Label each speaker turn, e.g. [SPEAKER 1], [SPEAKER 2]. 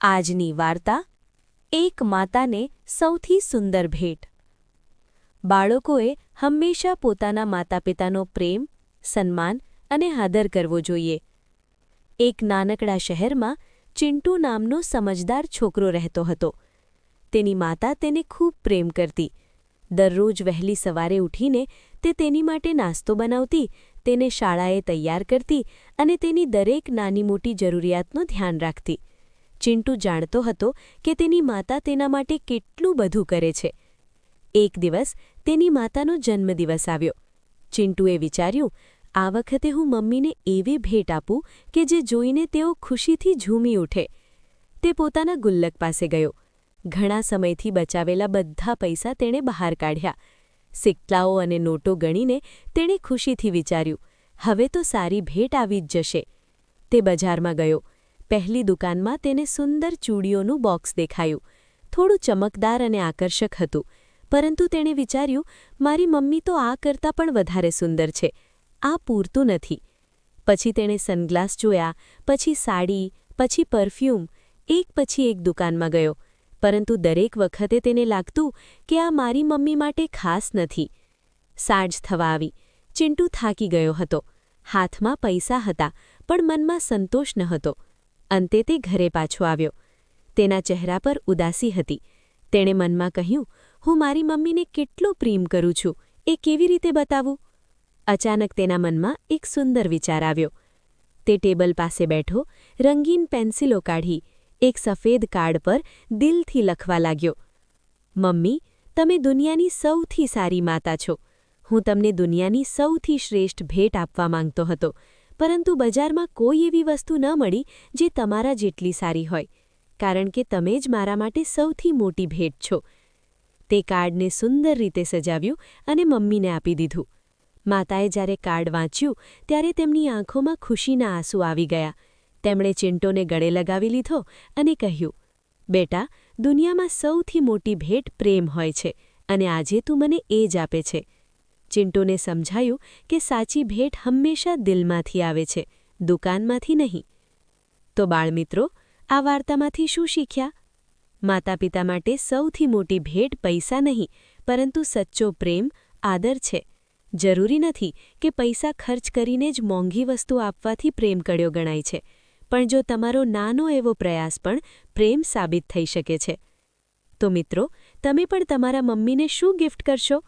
[SPEAKER 1] આજની વાર્તા એક માતાને સૌથી સુંદર ભેટ। બાળકોએ હંમેશા પોતાના માતાપિતાનો પ્રેમ, સન્માન અને આદર કરવો જોઈએ। એક નાનકડા શહેરમાં ચિંટુ નામનો સમજદાર છોકરો રહેતો હતો। તેની માતા તેને ખૂબ પ્રેમ કરતી। દરરોજ વહેલી સવારે ઉઠીને તે તેની માટે નાસ્તો બનાવતી, તેને શાળાએ તૈયાર કરતી અને તેની દરેક નાની મોટી જરૂરિયાતનું ધ્યાન રાખતી। ચિંટુ જાણતો હતો કે તેની માતા તેના માટે કેટલું બધું કરે છે। એક દિવસ તેની માતાનો જન્મદિવસ આવ્યો। ચિંટુએ વિચાર્યું, આ વખતે હું મમ્મીને એવી ભેટ આપું કે જે જોઈને તેઓ ખુશીથી ઝૂમી ઉઠે। તે પોતાના ગુલ્લક પાસે ગયો। ઘણા સમયથી બચાવેલા બધા પૈસા તેણે બહાર કાઢ્યા। સિક્કાઓ અને નોટો ગણીને તેણે ખુશીથી વિચાર્યું, હવે તો સારી ભેટ આવી જ જશે। તે બજારમાં ગયો। પહેલી દુકાનમાં તેને સુંદર ચૂડીઓનું બોક્સ દેખાયું। થોડું ચમકદાર અને આકર્ષક હતું, પરંતુ તેણે વિચાર્યું, મારી મમ્મી તો આ કરતાં પણ વધારે સુંદર છે, આ પૂરતું નથી। પછી તેણે સનગ્લાસ જોયા, પછી સાડી, પછી પરફ્યુમ, એક પછી એક દુકાનમાં ગયો, પરંતુ દરેક વખતે તેને લાગતું કે આ મારી મમ્મી માટે ખાસ નથી। સાંજ થવા આવી। ચિંટુ થાકી ગયો હતો। હાથમાં પૈસા હતા, પણ મનમાં સંતોષ ન હતો। અંતે તે ઘરે પાછો આવ્યો। તેના ચહેરા પર ઉદાસી હતી। તેણે મનમાં કહ્યું, હું મારી મમ્મીને કેટલો પ્રેમ કરું છું, એ કેવી રીતે બતાવું? અચાનક તેના મનમાં એક સુંદર વિચાર આવ્યો। તે ટેબલ પાસે બેઠો, રંગીન પેન્સિલો કાઢી, એક સફેદ કાર્ડ પર દિલથી લખવા લાગ્યો, મમ્મી, તમે દુનિયાની સૌથી સારી માતા છો। હું તમને દુનિયાની સૌથી શ્રેષ્ઠ ભેટ આપવા માંગતો હતો, પરંતુ બજારમાં કોઈ એવી વસ્તુ ન મળી જે તમારા જેટલી સારી હોય, કારણ કે તમે જ મારા માટે સૌથી મોટી ભેટ છો। તે કાર્ડને સુંદર રીતે સજાવ્યું અને મમ્મીને આપી દીધું। માતાએ જ્યારે કાર્ડ વાંચ્યું ત્યારે તેમની આંખોમાં ખુશીના આંસુ આવી ગયા। તેમણે ચિંટુને ગળે લગાવી લીધો અને કહ્યું, બેટા, દુનિયામાં સૌથી મોટી ભેટ પ્રેમ હોય છે અને આજે તું મને એ જ આપે છે। ચિંટુને સમજાયું કે સાચી ભેટ હંમેશા દિલમાંથી આવે છે, દુકાનમાંથી નહીં। તો બાળમિત્રો, આ વાર્તામાંથી શું શીખ્યા? માતાપિતા માટે સૌથી મોટી ભેટ પૈસા નહીં, પરંતુ સચ્ચો પ્રેમ, આદર છે। જરૂરી નથી કે પૈસા ખર્ચ કરીને જ મોંઘી વસ્તુ આપવાથી પ્રેમ કળ્યો ગણાય છે, પણ જો તમારો નાનો એવો પ્રયાસ પણ પ્રેમ સાબિત થઈ શકે છે। તો મિત્રો, તમે પણ તમારા મમ્મીને શું ગિફ્ટ કરશો?